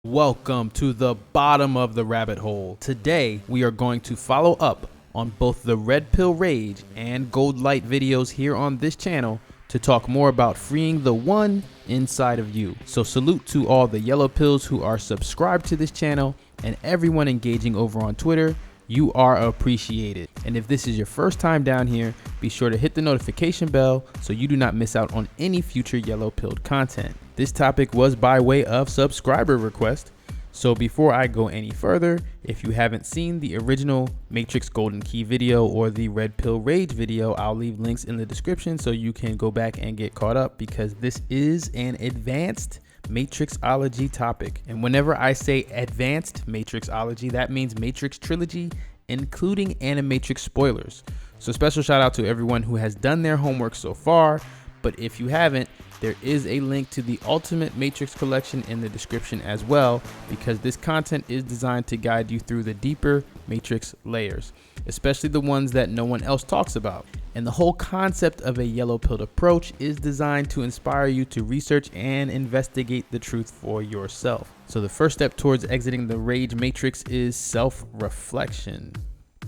Welcome to the bottom of the rabbit hole. Today, we are going to follow up on both the Red Pill Rage and Gold Light videos here on this channel to talk more about freeing the one inside of you. So salute to all the yellow pills who are subscribed to this channel and everyone engaging over on Twitter. You are appreciated. And if this is your first time down here, be sure to hit the notification bell so you do not miss out on any future yellow pilled content. This topic was by way of subscriber request. So before I go any further, if you haven't seen the original Matrix Golden Key video or the Red Pill Rage video, I'll leave links in the description so you can go back and get caught up, because this is an advanced Matrixology topic. And whenever I say advanced Matrixology, that means Matrix trilogy, including Animatrix spoilers. So special shout out to everyone who has done their homework so far. But if you haven't, there is a link to the Ultimate Matrix collection in the description as well, because this content is designed to guide you through the deeper Matrix layers, especially the ones that no one else talks about. And the whole concept of a yellow pilled approach is designed to inspire you to research and investigate the truth for yourself. So the first step towards exiting the Rage Matrix is self-reflection.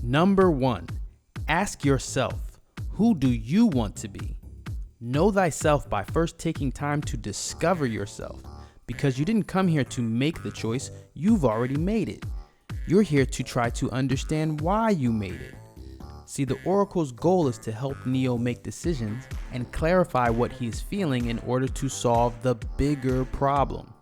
Number 1, ask yourself, who do you want to be? Know thyself by first taking time to discover yourself, because you didn't come here to make the choice, you've already made it. You're here to try to understand why you made it. See, the Oracle's goal is to help Neo make decisions and clarify what he is feeling in order to solve the bigger problem.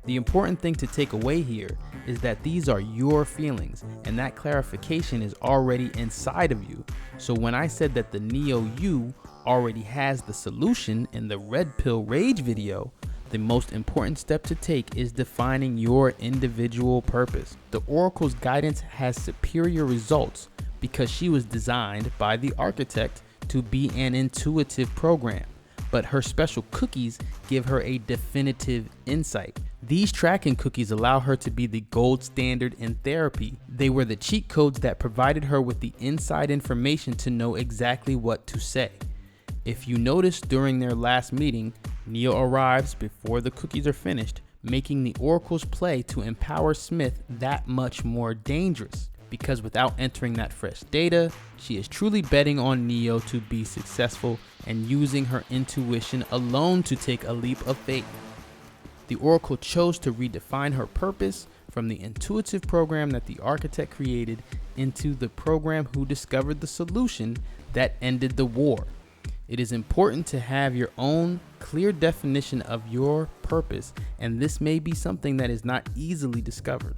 The important thing to take away here is that these are your feelings, and that clarification is already inside of you. So when I said that the Neo you already has the solution in the Red Pill Rage video, the most important step to take is defining your individual purpose. The Oracle's guidance has superior results because she was designed by the architect to be an intuitive program, but her special cookies give her a definitive insight. These tracking cookies allow her to be the gold standard in therapy. They were the cheat codes that provided her with the inside information to know exactly what to say. If you notice, during their last meeting, Neo arrives before the cookies are finished, making the Oracle's play to empower Smith that much more dangerous. Because without entering that fresh data, she is truly betting on Neo to be successful and using her intuition alone to take a leap of faith. The Oracle chose to redefine her purpose from the intuitive program that the architect created into the program who discovered the solution that ended the war. It is important to have your own clear definition of your purpose, and this may be something that is not easily discovered.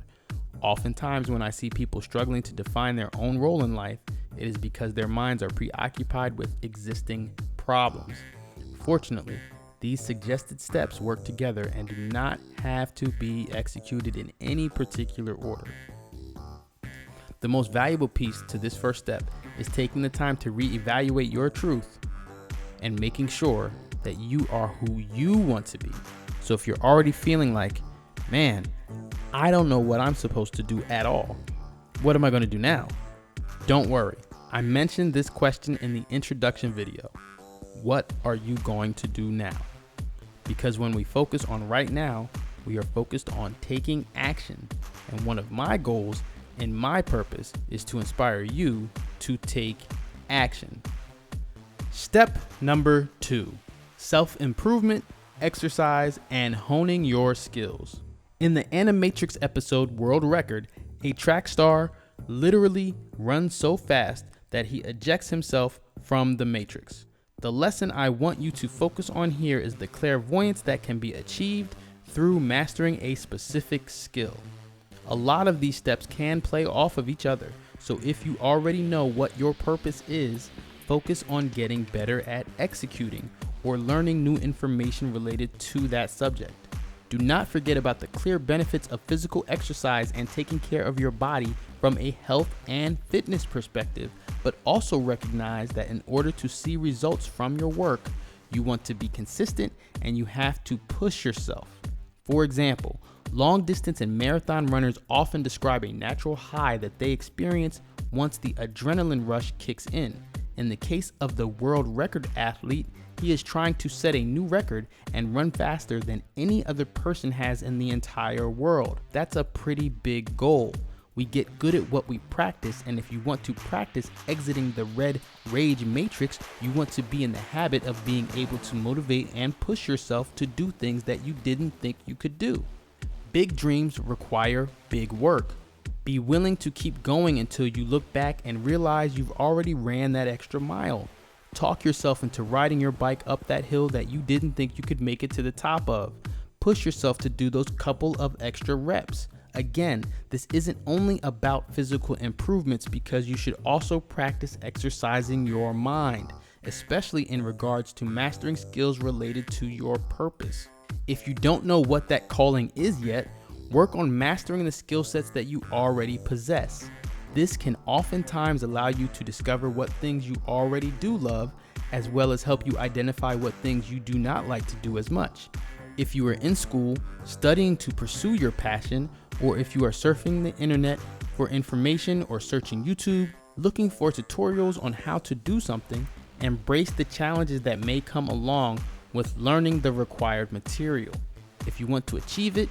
Oftentimes when I see people struggling to define their own role in life, it is because their minds are preoccupied with existing problems. Fortunately, these suggested steps work together and do not have to be executed in any particular order. The most valuable piece to this first step is taking the time to reevaluate your truth and making sure that you are who you want to be. So if you're already feeling like, man, I don't know what I'm supposed to do at all, what am I going to do now? Don't worry. I mentioned this question in the introduction video. What are you going to do now? Because when we focus on right now, we are focused on taking action. And one of my goals and my purpose is to inspire you to take action. Step number 2, self-improvement, exercise, and honing your skills. In the Animatrix episode World Record, a track star literally runs so fast that he ejects himself from the Matrix. The lesson I want you to focus on here is the clairvoyance that can be achieved through mastering a specific skill. A lot of these steps can play off of each other, so if you already know what your purpose is, focus on getting better at executing or learning new information related to that subject. Do not forget about the clear benefits of physical exercise and taking care of your body from a health and fitness perspective, but also recognize that in order to see results from your work, you want to be consistent and you have to push yourself. For example, long distance and marathon runners often describe a natural high that they experience once the adrenaline rush kicks in. In the case of the world record athlete, He is trying to set a new record and run faster than any other person has in the entire world. That's a pretty big goal. We get good at what we practice, and if you want to practice exiting the red rage matrix, you want to be in the habit of being able to motivate and push yourself to do things that you didn't think you could do. Big dreams require big work. Be willing to keep going until you look back and realize you've already ran that extra mile. Talk yourself into riding your bike up that hill that you didn't think you could make it to the top of. Push yourself to do those couple of extra reps. Again, this isn't only about physical improvements, because you should also practice exercising your mind, especially in regards to mastering skills related to your purpose. If you don't know what that calling is yet, work on mastering the skill sets that you already possess. This can oftentimes allow you to discover what things you already do love, as well as help you identify what things you do not like to do as much. If you are in school, studying to pursue your passion, or if you are surfing the internet for information or searching YouTube, looking for tutorials on how to do something, embrace the challenges that may come along with learning the required material. If you want to achieve it,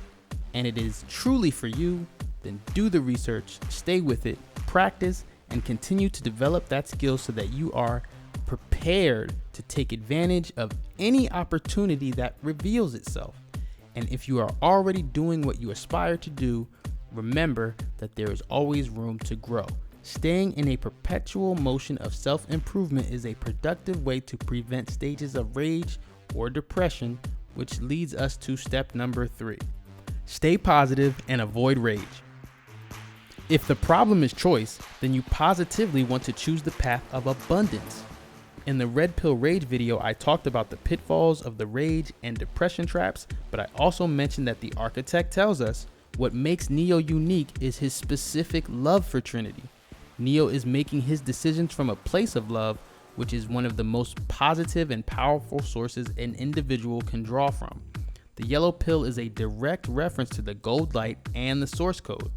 and it is truly for you, then do the research, stay with it, practice, and continue to develop that skill so that you are prepared to take advantage of any opportunity that reveals itself. And if you are already doing what you aspire to do, remember that there is always room to grow. Staying in a perpetual motion of self-improvement is a productive way to prevent stages of rage or depression, which leads us to step number 3. Stay positive and avoid rage. If the problem is choice, then you positively want to choose the path of abundance. In the Red Pill Rage video, I talked about the pitfalls of the rage and depression traps, but I also mentioned that the architect tells us what makes Neo unique is his specific love for Trinity. Neo is making his decisions from a place of love, which is one of the most positive and powerful sources an individual can draw from. The yellow pill is a direct reference to the gold light and the source code.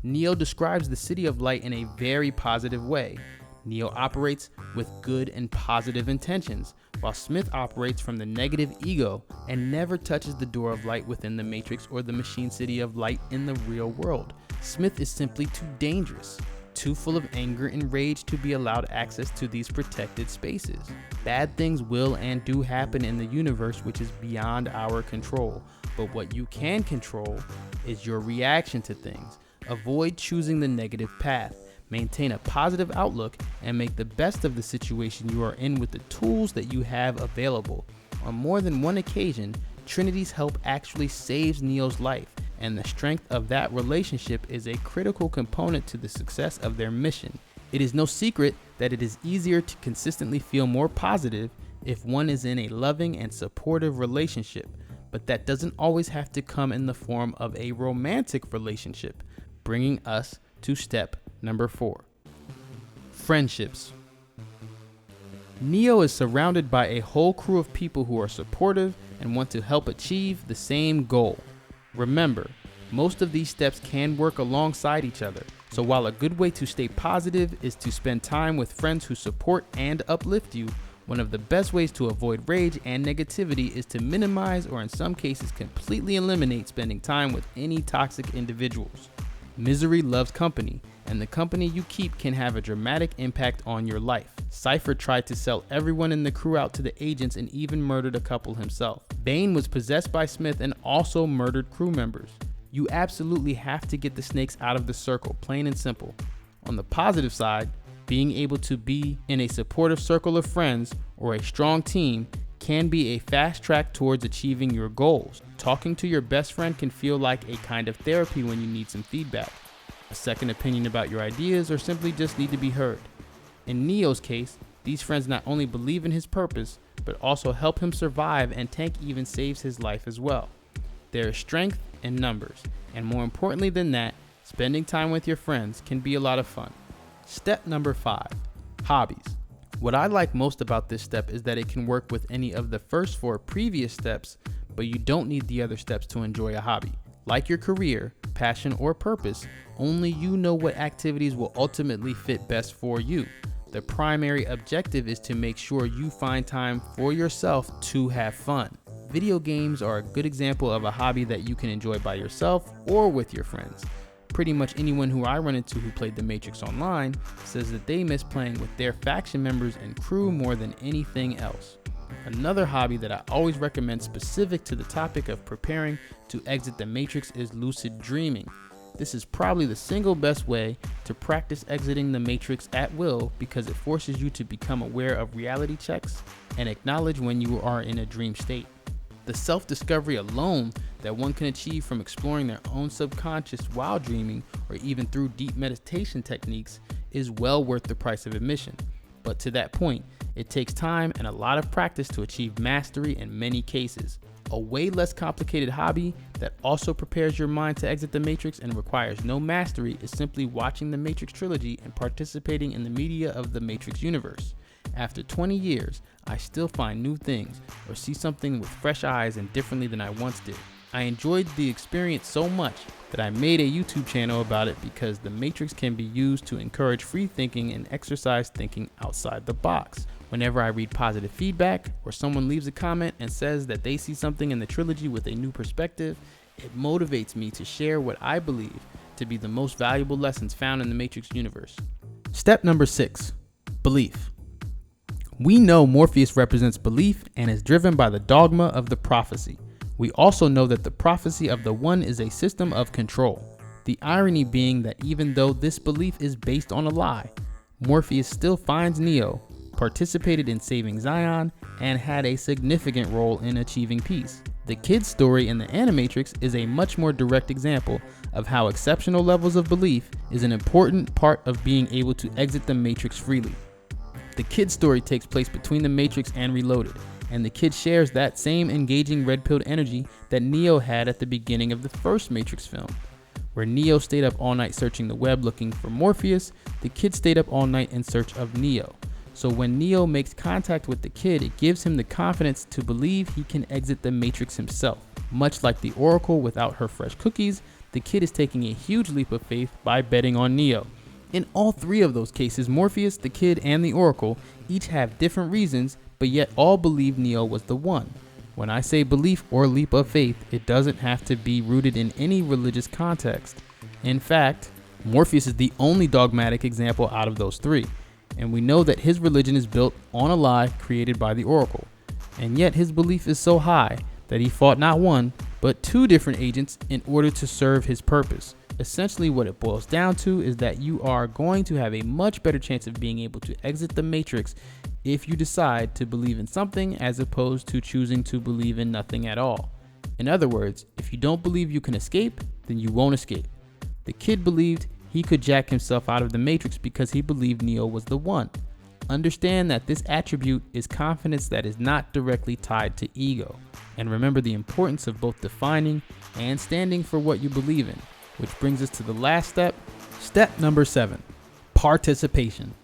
Neo describes the city of light in a very positive way. Neo operates with good and positive intentions, while Smith operates from the negative ego and never touches the door of light within the Matrix or the machine city of light in the real world. Smith is simply too dangerous, too full of anger and rage to be allowed access to these protected spaces. Bad things will and do happen in the universe, which is beyond our control, but what you can control is your reaction to things. Avoid choosing the negative path. Maintain a positive outlook and make the best of the situation you are in with the tools that you have available. On more than one occasion, Trinity's help actually saves Neo's life, and the strength of that relationship is a critical component to the success of their mission. It is no secret that it is easier to consistently feel more positive if one is in a loving and supportive relationship, but that doesn't always have to come in the form of a romantic relationship, bringing us to step number 4. Friendships. Neo is surrounded by a whole crew of people who are supportive and want to help achieve the same goal. Remember, most of these steps can work alongside each other, so while a good way to stay positive is to spend time with friends who support and uplift you, one of the best ways to avoid rage and negativity is to minimize, or in some cases completely eliminate, spending time with any toxic individuals. Misery loves company, and the company you keep can have a dramatic impact on your life. Cypher tried to sell everyone in the crew out to the agents and even murdered a couple himself. Bane was possessed by Smith and also murdered crew members. You absolutely have to get the snakes out of the circle, plain and simple. On the positive side, being able to be in a supportive circle of friends or a strong team can be a fast track towards achieving your goals. Talking to your best friend can feel like a kind of therapy when you need some feedback, a second opinion about your ideas, or simply just need to be heard. In Neo's case, these friends not only believe in his purpose, but also help him survive, and Tank even saves his life as well. There is strength in numbers, and more importantly than that, spending time with your friends can be a lot of fun. Step number 5, hobbies. What I like most about this step is that it can work with any of the first 4 previous steps, but you don't need the other steps to enjoy a hobby. Like your career, passion, or purpose, only you know what activities will ultimately fit best for you. The The primary objective is to make sure you find time for yourself to have fun. Video games are a good example of a hobby that you can enjoy by yourself or with your friends. Pretty much anyone who I run into who played the Matrix online says that they miss playing with their faction members and crew more than anything else. Another hobby that I always recommend specific to the topic of preparing to exit the Matrix is lucid dreaming. This is probably the single best way to practice exiting the Matrix at will because it forces you to become aware of reality checks and acknowledge when you are in a dream state. The self-discovery alone that one can achieve from exploring their own subconscious while dreaming or even through deep meditation techniques is well worth the price of admission. But to that point, it takes time and a lot of practice to achieve mastery in many cases. A way less complicated hobby that also prepares your mind to exit the Matrix and requires no mastery is simply watching the Matrix trilogy and participating in the media of the Matrix universe. After 20 years, I still find new things or see something with fresh eyes and differently than I once did. I enjoyed the experience so much that I made a YouTube channel about it because the Matrix can be used to encourage free thinking and exercise thinking outside the box. Whenever I read positive feedback or someone leaves a comment and says that they see something in the trilogy with a new perspective, it motivates me to share what I believe to be the most valuable lessons found in the Matrix universe. Step number 6, belief. We know Morpheus represents belief and is driven by the dogma of the prophecy. We also know that the prophecy of the One is a system of control. The irony being that even though this belief is based on a lie, Morpheus still finds Neo, participated in saving Zion, and had a significant role in achieving peace. The kid's story in the Animatrix is a much more direct example of how exceptional levels of belief is an important part of being able to exit the Matrix freely. The kid's story takes place between the Matrix and Reloaded, and the kid shares that same engaging red-pilled energy that Neo had at the beginning of the first Matrix film. Where Neo stayed up all night searching the web looking for Morpheus, the kid stayed up all night in search of Neo. So when Neo makes contact with the kid, it gives him the confidence to believe he can exit the Matrix himself. Much like the Oracle without her fresh cookies, the kid is taking a huge leap of faith by betting on Neo. In all three of those cases, Morpheus, the kid, and the Oracle each have different reasons, but yet all believe Neo was the one. When I say belief or leap of faith, it doesn't have to be rooted in any religious context. In fact, Morpheus is the only dogmatic example out of those three, and we know that his religion is built on a lie created by the Oracle. And yet his belief is so high that he fought not one, but two different agents in order to serve his purpose. Essentially what it boils down to is that you are going to have a much better chance of being able to exit the Matrix if you decide to believe in something as opposed to choosing to believe in nothing at all. In other words, if you don't believe you can escape, then you won't escape. The kid believed he could jack himself out of the Matrix because he believed Neo was the one. Understand that this attribute is confidence that is not directly tied to ego. And remember the importance of both defining and standing for what you believe in. Which brings us to the last step. Step number 7, participation.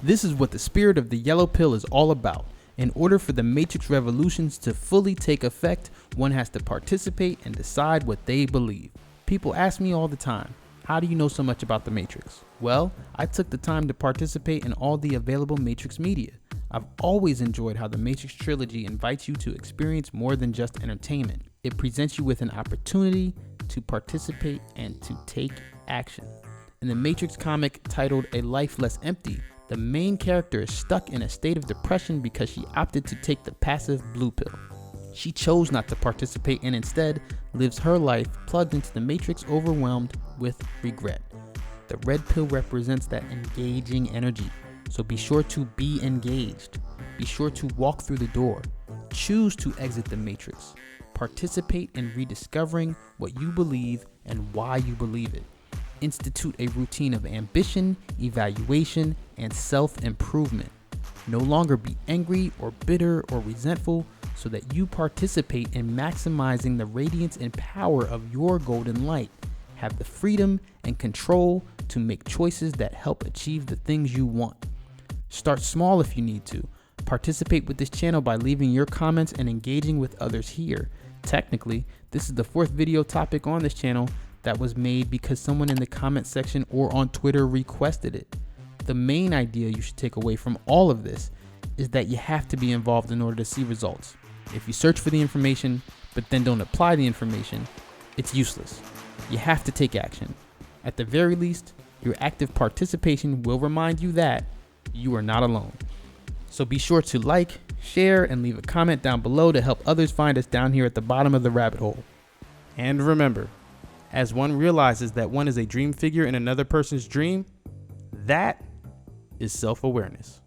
This is what the spirit of the yellow pill is all about. In order for the Matrix revolutions to fully take effect, one has to participate and decide what they believe. People ask me all the time, how do you know so much about the Matrix? Well, I took the time to participate in all the available Matrix media. I've always enjoyed how the Matrix trilogy invites you to experience more than just entertainment. It presents you with an opportunity to participate and to take action. In the Matrix comic titled A Life Less Empty, the main character is stuck in a state of depression because she opted to take the passive blue pill. She chose not to participate and instead lives her life plugged into the Matrix, overwhelmed with regret. The red pill represents that engaging energy, so be sure to be engaged. Be sure to walk through the door. Choose to exit the Matrix. Participate in rediscovering what you believe and why you believe it. Institute a routine of ambition, evaluation, and self-improvement. No longer be angry or bitter or resentful so that you participate in maximizing the radiance and power of your golden light. Have the freedom and control to make choices that help achieve the things you want. Start small if you need to. Participate with this channel by leaving your comments and engaging with others here. Technically, this is the 4th video topic on this channel that was made because someone in the comment section or on Twitter requested it. The main idea you should take away from all of this is that you have to be involved in order to see results. If you search for the information, but then don't apply the information, it's useless. You have to take action. At the very least, your active participation will remind you that you are not alone. So be sure to like, share, and leave a comment down below to help others find us down here at the bottom of the rabbit hole. And remember, as one realizes that one is a dream figure in another person's dream, that is self-awareness.